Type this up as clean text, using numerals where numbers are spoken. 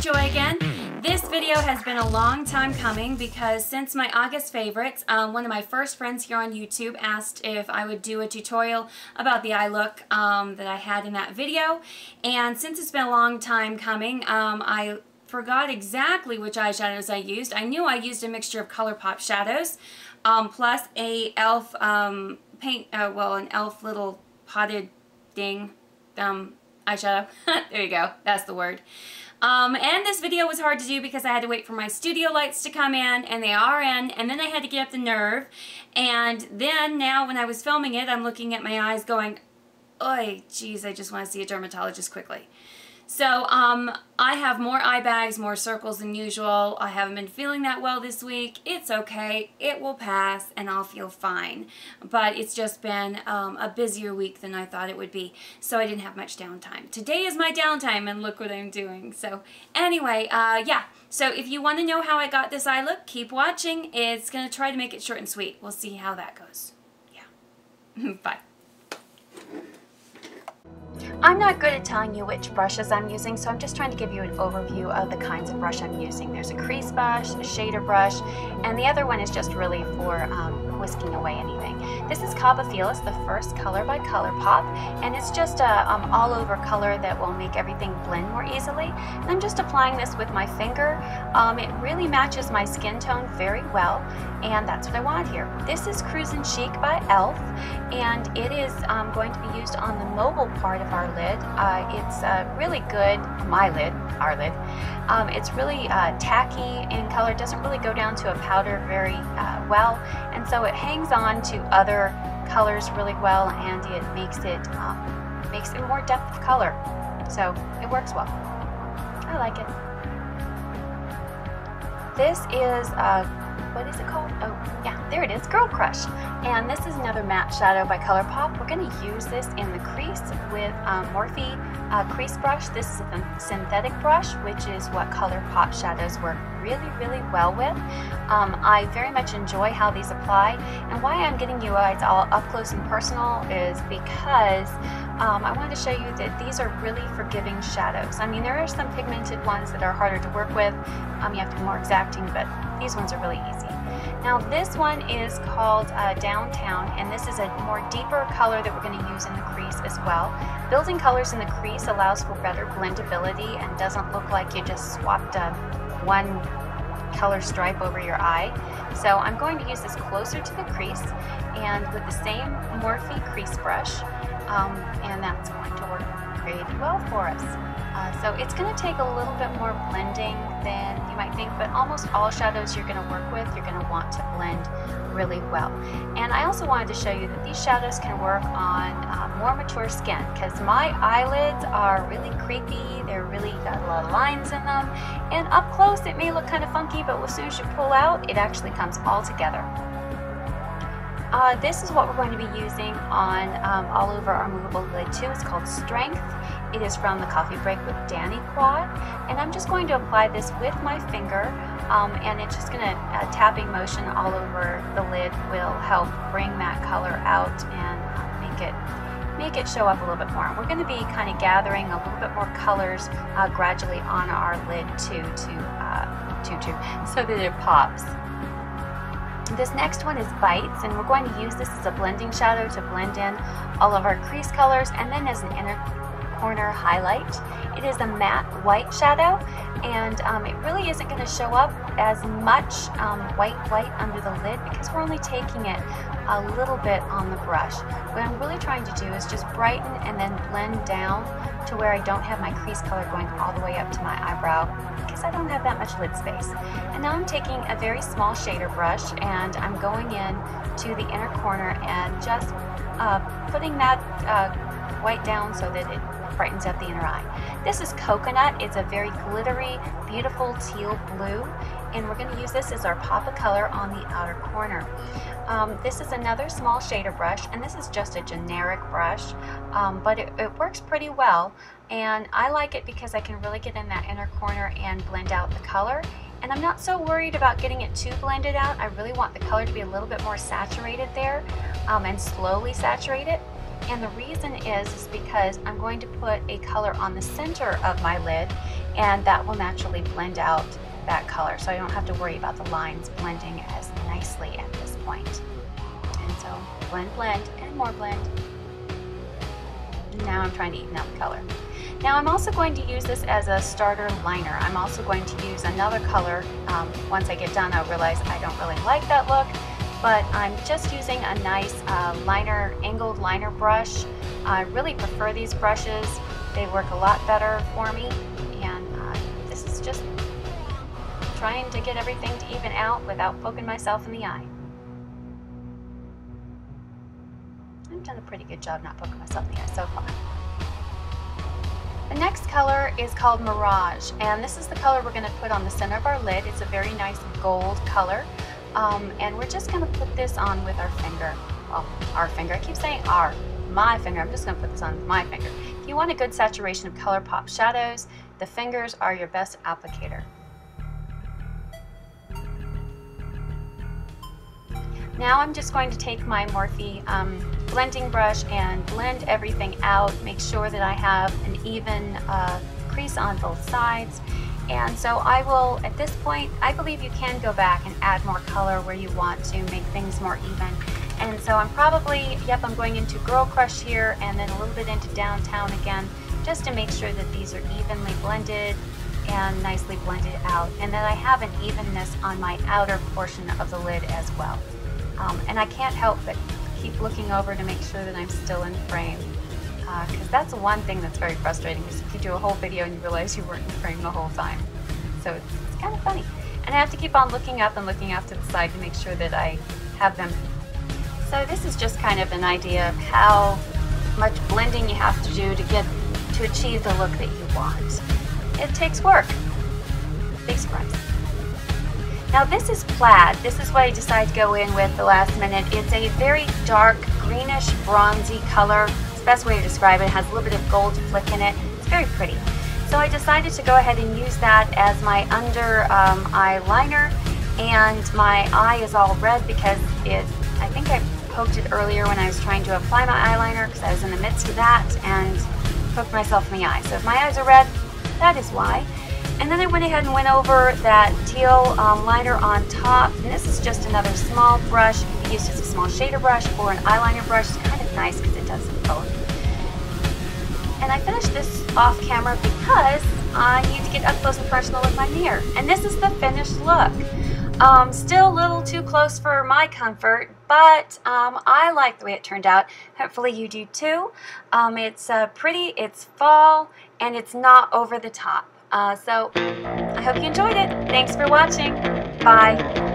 Joy again. This video has been a long time coming because since my August favorites, one of my first friends here on YouTube asked if I would do a tutorial about the eye look that I had in that video. And since it's been a long time coming, I forgot exactly which eyeshadows I used. I knew I used a mixture of ColourPop Shadows plus a E.L.F an E.L.F little potted ding eyeshadow. There you go. That's the word. And this video was hard to do because I had to wait for my studio lights to come in, and they are in, and then I had to get up the nerve, and then now when I was filming it, I'm looking at my eyes going, oy, geez, I just want to see a dermatologist quickly. So, I have more eye bags, more circles than usual. I haven't been feeling that well this week. It's okay. It will pass, and I'll feel fine. But it's just been a busier week than I thought it would be, so I didn't have much downtime. Today is my downtime, and look what I'm doing. So, anyway, yeah. So, if you want to know how I got this eye look, keep watching. It's going to try to make it short and sweet. We'll see how that goes. Yeah. Bye. I'm not good at telling you which brushes I'm using, so I'm just trying to give you an overview of the kinds of brush I'm using. There's a crease brush, a shader brush, and the other one is just really for whisking away anything. This is CoffeeBreakwithDanni, the first color by ColourPop, and it's just a all-over color that will make everything blend more easily. And I'm just applying this with my finger. It really matches my skin tone very well, and that's what I want here. This is Crusin Chic by E.L.F, and it is going to be used on the mobile part of our lid. It's really good, our lid. It's really tacky in color, doesn't really go down to a powder very well, and so it hangs on to other colors really well, and it makes it more depth of color. So it works well. I like it. This is what is it called? Oh, yeah, there it is, Girl Crush. And this is another matte shadow by ColourPop. We're going to use this in the crease with Morphe crease brush. This is a synthetic brush, which is what ColourPop Shadows work really, really well with. I very much enjoy how these apply, and why I'm getting you guys all up close and personal is because I wanted to show you that these are really forgiving shadows. I mean, there are some pigmented ones that are harder to work with. You have to be more exacting, but these ones are really easy. Now this one is called Downtown, and this is a more deeper color that we're going to use in the crease as well. Building colors in the crease allows for better blendability and doesn't look like you just swapped one color stripe over your eye. So I'm going to use this closer to the crease and with the same Morphe crease brush, and that's going to work pretty well for us. So it's going to take a little bit more blending than you might think, but almost all shadows you're going to work with, you're going to want to blend really well. And I also wanted to show you that these shadows can work on more mature skin, because my eyelids are really creepy. They're really got a lot of lines in them, and up close it may look kind of funky, but as soon as you pull out, it actually comes all together. This is what we're going to be using on all over our movable lid too. It's called Strength. It is from the CoffeeBreakwithDanni Quad, and I'm just going to apply this with my finger, and it's just going to, tapping motion all over the lid will help bring that color out and make it show up a little bit more. We're going to be kind of gathering a little bit more colors gradually on our lid too, so that it pops. This next one is Bites, and we're going to use this as a blending shadow to blend in all of our crease colors, and then as an inner corner highlight. It is a matte white shadow, and it really isn't going to show up as much white under the lid because we're only taking it a little bit on the brush. What I'm really trying to do is just brighten and then blend down to where I don't have my crease color going all the way up to my eyebrow because I don't have that much lid space. And now I'm taking a very small shader brush, and I'm going in to the inner corner and just putting that white down so that it brightens up the inner eye. This is Coconut. It's a very glittery, beautiful teal blue, and we're going to use this as our pop of color on the outer corner. This is another small shader brush, and this is just a generic brush, but it works pretty well, and I like it because I can really get in that inner corner and blend out the color. And I'm not so worried about getting it too blended out. I really want the color to be a little bit more saturated there, and slowly saturate it. And the reason is because I'm going to put a color on the center of my lid, and that will naturally blend out that color, so I don't have to worry about the lines blending as nicely at this point. And so blend, blend, and more blend. Now I'm trying to even out the color. Now I'm also going to use this as a starter liner. I'm also going to use another color. Once I get done, I'll realize I don't really like that look, but I'm just using a nice angled liner brush. I really prefer these brushes. They work a lot better for me, and this is just trying to get everything to even out without poking myself in the eye. I've done a pretty good job not poking myself in the eye so far. The next color is called Mirage, and this is the color we're going to put on the center of our lid. It's a very nice gold color, and we're just going to put this on with our finger. Well, our finger. I keep saying my finger. I'm just going to put this on with my finger. If you want a good saturation of ColourPop Shadows, the fingers are your best applicator. Now I'm just going to take my Morphe blending brush and blend everything out, make sure that I have an even crease on both sides. And so I will, at this point, I believe you can go back and add more color where you want to make things more even. And so I'm probably, I'm going into Girl Crush here and then a little bit into Downtown again, just to make sure that these are evenly blended and nicely blended out, and that I have an evenness on my outer portion of the lid as well. And I can't help but keep looking over to make sure that I'm still in frame, because that's one thing that's very frustrating, is if you do a whole video and you realize you weren't in frame the whole time. So it's kind of funny. And I have to keep on looking up and looking off to the side to make sure that I have them. So this is just kind of an idea of how much blending you have to do to achieve the look that you want. It takes work. Big surprise. Now this is Plaid. This is what I decided to go in with the last minute. It's a very dark greenish bronzy color. It's the best way to describe it. It has a little bit of gold flick in it. It's very pretty. So I decided to go ahead and use that as my under eye liner, and my eye is all red because I think I poked it earlier when I was trying to apply my eyeliner, because I was in the midst of that and poked myself in the eye. So if my eyes are red, that is why. And then I went ahead and went over that teal liner on top. And this is just another small brush. You can use just a small shader brush or an eyeliner brush. It's kind of nice because it does both. And I finished this off camera because I need to get up close and personal with my mirror. And this is the finished look. Still a little too close for my comfort, but I like the way it turned out. Hopefully you do too. It's pretty, it's fall, and it's not over the top. So I hope you enjoyed it. Thanks for watching. Bye.